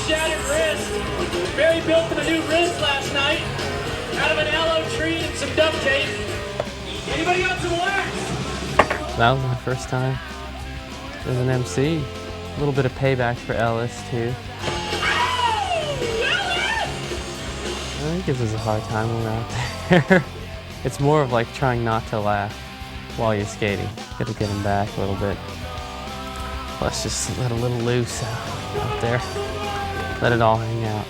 shattered wrist. Barry built him a new wrist last night out of an aloe tree and some duct tape. Anybody got some wax? That was my first time as an MC. A little bit of payback for Ellis, too. He gives us a hard time when we're out there. It's more of like trying not to laugh while you're skating. Gotta get him back a little bit. Let's just let a little loose out there. Let it all hang out.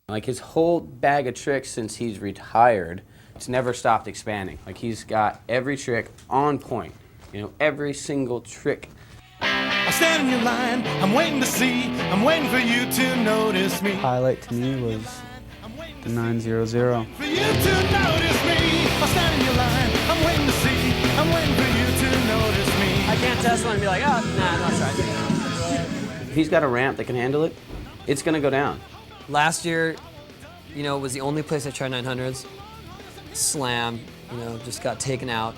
Like his whole bag of tricks since he's retired, it's never stopped expanding. Like he's got every trick on point, you know, every single trick. I stand in your line, I'm waiting to see, I'm waiting for you to notice me. Highlight to me was the 900. For you to notice me, I stand in your line, I'm waiting to see, I'm waiting for you to notice me. I can't test one and be like, oh, nah, I'm not trying. If he's got a ramp that can handle it, it's gonna go down. Last year, you know, was the only place I tried 900s. Slam, you know, just got taken out.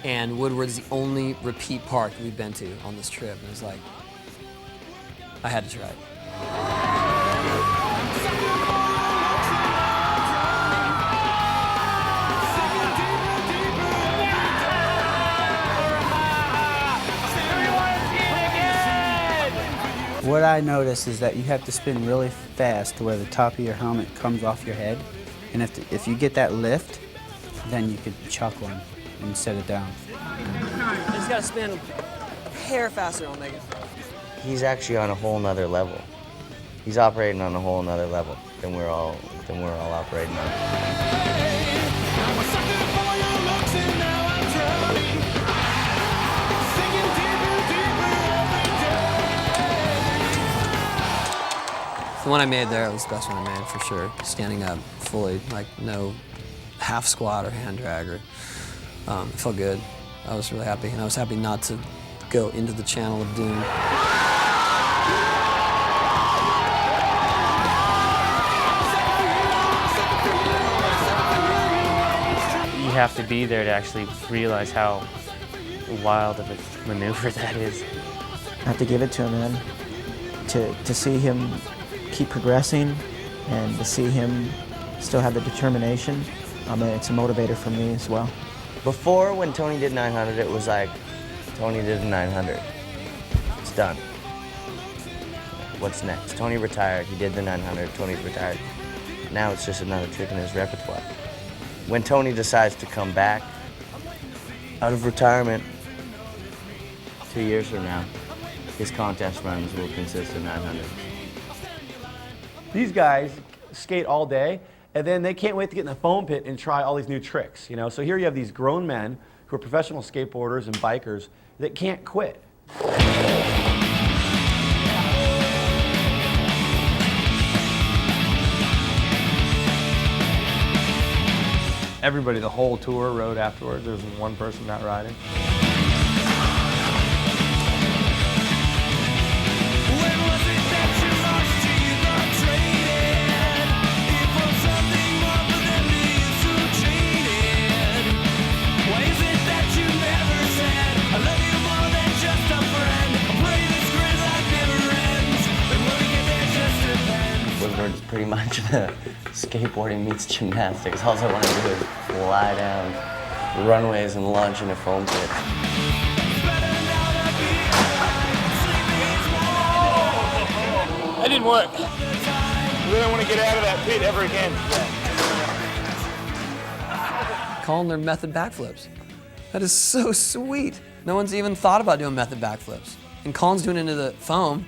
And Woodward's the only repeat park we've been to on this trip. And it was like, I had to try it. What I notice is that you have to spin really fast to where the top of your helmet comes off your head. And if you get that lift, then you could chuck one and set it down. I just gotta spin a hair faster on Megan. He's actually on a whole nother level. He's operating on a whole nother level than we're all operating on. The one I made there was the best one I made, for sure. Standing up fully, like no half squat or hand drag. It felt good. I was really happy, and I was happy not to go into the channel of doom. You have to be there to actually realize how wild of a maneuver that is. I have to give it to him, man. To see him keep progressing and to see him still have the determination, it's a motivator for me as well. Before, when Tony did 900, it was like, Tony did a 900. It's done. What's next? Tony retired, he did the 900, Tony's retired. Now it's just another trick in his repertoire. When Tony decides to come back out of retirement 2 years from now, his contest runs will consist of 900. These guys skate all day, and then they can't wait to get in the foam pit and try all these new tricks, you know? So here you have these grown men who are professional skateboarders and bikers that can't quit. Everybody, the whole tour rode afterwards. There was one person not riding. It's pretty much the skateboarding meets gymnastics. All I want to do is lie down runways and launch into foam pits. That didn't work. I really don't want to get out of that pit ever again. Calling their method backflips. That is so sweet. No one's even thought about doing method backflips. And Colin's doing it into the foam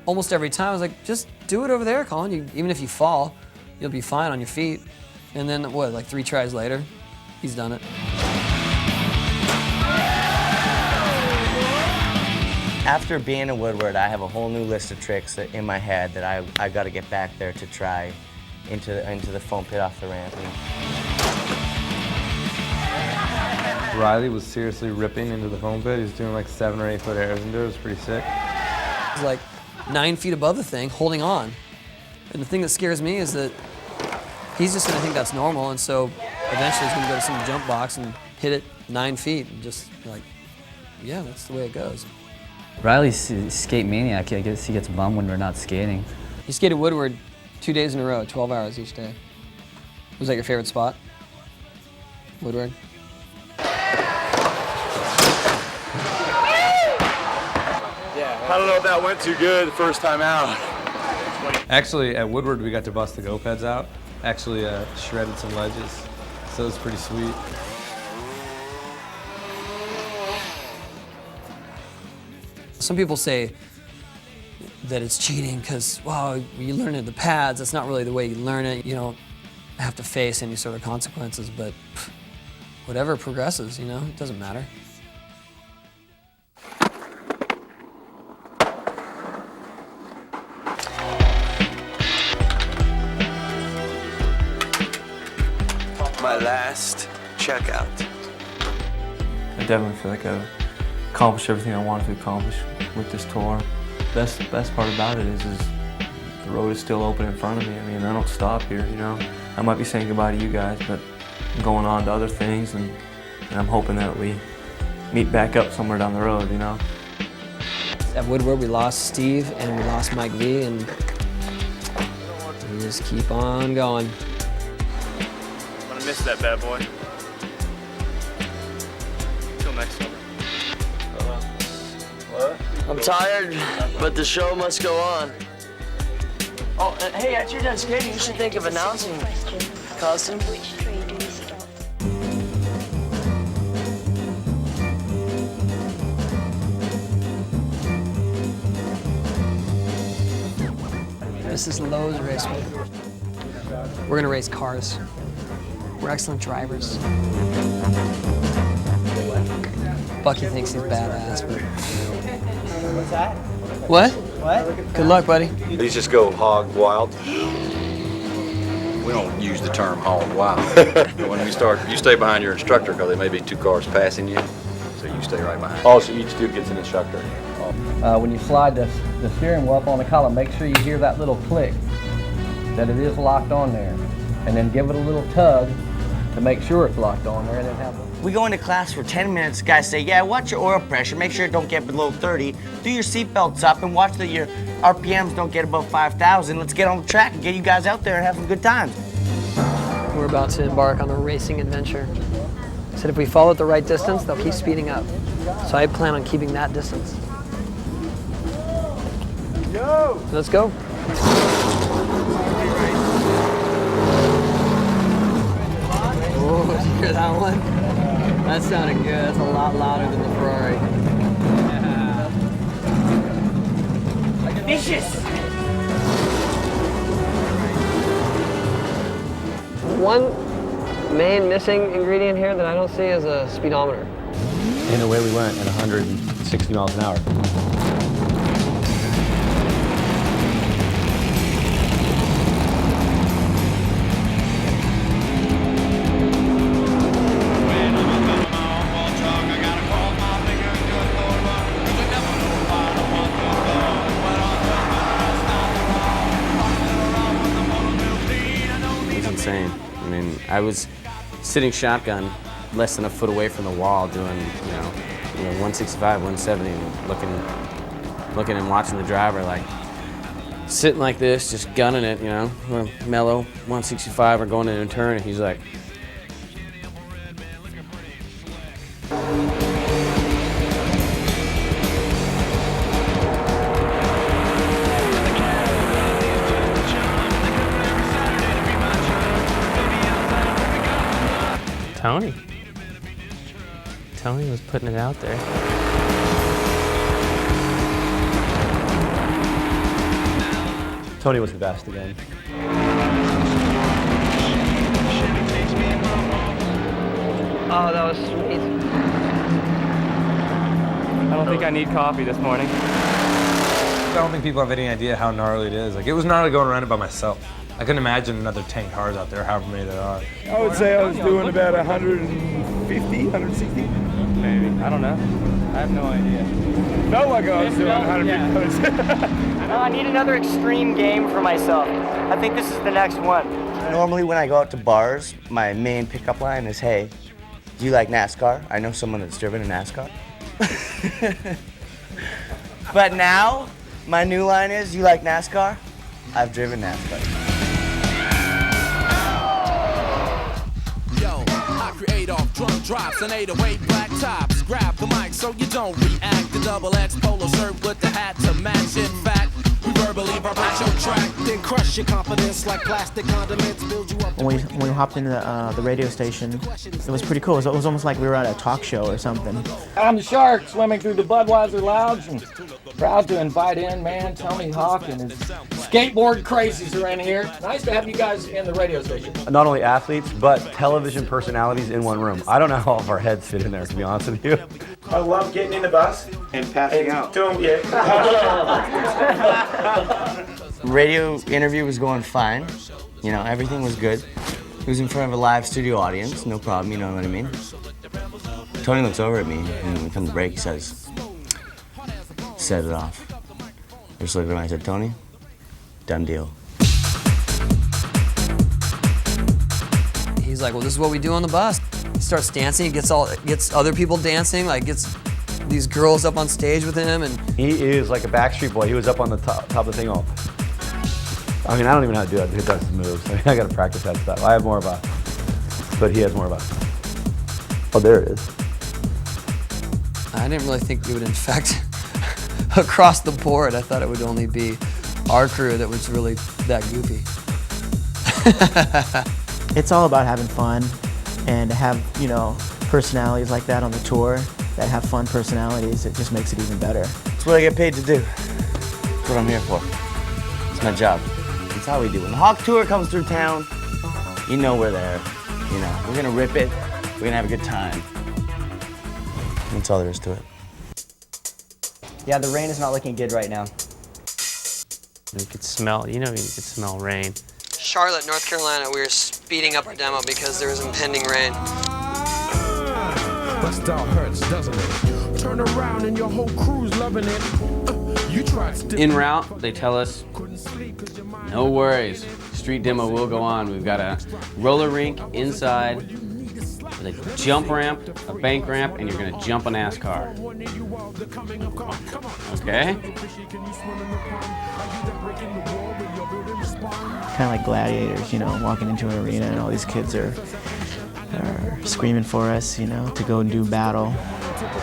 almost every time. I was like, just do it over there, Colin. Even if you fall, you'll be fine on your feet. And then, what, like 3 tries later, he's done it. After being in Woodward, I have a whole new list of tricks in my head that I got to get back there to try into the foam pit off the ramp. Riley was seriously ripping into the foam pit. He was doing like 7 or 8 foot airs into it. It was pretty sick. He's like 9 feet above the thing, holding on. And the thing that scares me is that he's just gonna think that's normal, and so eventually he's gonna go to some jump box and hit it 9 feet and just like, yeah, that's the way it goes. Riley's a skate maniac. I guess he gets bummed when we're not skating. He skated Woodward 2 days in a row, 12 hours each day. Was that your favorite spot? Woodward? I don't know if that went too good the first time out. Actually, at Woodward, we got to bust the go pads out. Actually shredded some ledges, so it was pretty sweet. Some people say that it's cheating because, wow, you learn it at the pads. That's not really the way you learn it. You don't have to face any sort of consequences, but whatever progresses, you know, it doesn't matter. My last checkout. I definitely feel like I've accomplished everything I wanted to accomplish with this tour. Best part about it is the road is still open in front of me. I mean, I don't stop here, you know. I might be saying goodbye to you guys, but I'm going on to other things, and I'm hoping that we meet back up somewhere down the road, you know. At Woodward, we lost Steve and we lost Mike V, and we just keep on going. I'm gonna miss that bad boy. Till next summer. What? I'm tired, but the show must go on. Oh, hey, after you're done skating, you should think of announcing costume. This is Lowe's Raceway. We're gonna race cars. We're excellent drivers. Bucky thinks he's badass, but... What's that? What? What? Good luck, buddy. These just go hog wild. We don't use the term hog wild. When we start, you stay behind your instructor because there may be 2 cars passing you, so you stay right behind. Oh, so each dude gets an instructor. When you slide the steering wheel up on the column, make sure you hear that little click, that it is locked on there. And then give it a little tug to make sure it's locked on there, and then have it. We go into class for 10 minutes, guys say, yeah, watch your oil pressure, make sure it don't get below 30, do your seatbelts up, and watch that your RPMs don't get above 5,000. Let's get on the track and get you guys out there and have some good times. We're about to embark on a racing adventure. I said if we follow it the right distance, they'll keep speeding up. So I plan on keeping that distance. Go! Let's go. Oh, did you hear that one? That sounded good. That's a lot louder than the Ferrari. Yeah. Vicious! One main missing ingredient here that I don't see is a speedometer. And away we went at 160 miles an hour. I mean, I was sitting shotgun less than a foot away from the wall doing, you know 165, 170, and looking and watching the driver, like, sitting like this, just gunning it, you know, mellow, 165, or going into a turn, and he's like, Tony was putting it out there. Tony was the best again. Oh, that was sweet. I don't think I need coffee this morning. I don't think people have any idea how gnarly it is. Like, it was gnarly going around it by myself. I couldn't imagine another 10 cars out there, however many there are. I would say I was doing about 150, 160. Maybe. I don't know. I have no idea. Felt like I was doing 150. No, I need another extreme game for myself. I think this is the next one. Normally when I go out to bars, my main pickup line is, hey, do you like NASCAR? I know someone that's driven a NASCAR. But now, my new line is, you like NASCAR? I've driven NASCAR. Yo, I create off drum drops and 808 black tops. Grab the mic so you don't react. The double X polo shirt with the hat to match. In fact, we verbally vibrate your track, then crush your confidence like plastic condiments. Build you up. When we hopped into the radio station, it was pretty cool. It was almost like we were at a talk show or something. I'm the shark swimming through the Budweiser Lounge and proud to invite in, man, Tony Hawk and his skateboard crazies are in here. Nice to have you guys in the radio station. Not only athletes, but television personalities in one room. I don't know how all of our heads fit in there, to be honest with you. I love getting in the bus and passing out. Radio interview was going fine. You know, everything was good. It was in front of a live studio audience, no problem, you know what I mean? Tony looks over at me, and when we come to break, he says, set it off. I just looked at him and I said, Tony, done deal. He's like, well, this is what we do on the bus. He starts dancing, he gets other people dancing, like gets these girls up on stage with him, and He is like a Backstreet Boy. He was up on the top of the thing all. I mean, I don't even know how to do it. He does his moves. I mean, I gotta practice that stuff. I have more of a, but he has more of a. Oh, there it is. I didn't really think it would infect across the board. I thought it would only be our crew that was really that goofy. It's all about having fun and to have, you know, personalities like that on the tour that have fun personalities. It just makes it even better. It's what I get paid to do. It's what I'm here for. It's my job. It's how we do. When the Hawk Tour comes through town, you know we're there. You know, we're gonna rip it. We're gonna have a good time. That's all there is to it. Yeah, the rain is not looking good right now. You could smell, you could smell rain. Charlotte, North Carolina, we were speeding up our demo because there was impending rain. Bust all hurts, doesn't it? Turn around and your whole crew's loving it. You tried to En route, they tell us, no worries, street demo will go on. We've got a roller rink inside, with a jump ramp, a bank ramp, and you're gonna jump a NASCAR. Okay? Kind of like gladiators, you know, walking into an arena and all these kids are screaming for us, you know, to go and do battle.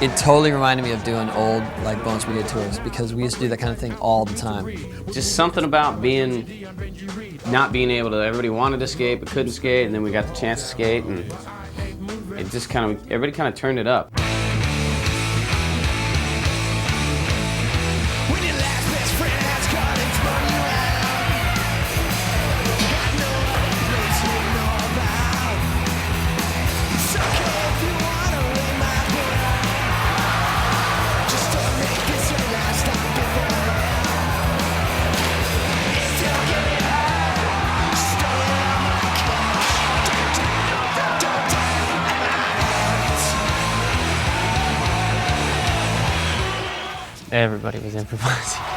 It totally reminded me of doing old like Bone Brigade tours because we used to do that kind of thing all the time. Just something about not being able to, everybody wanted to skate but couldn't skate, and then we got the chance to skate, and it just everybody kind of turned it up. Everybody was improvising.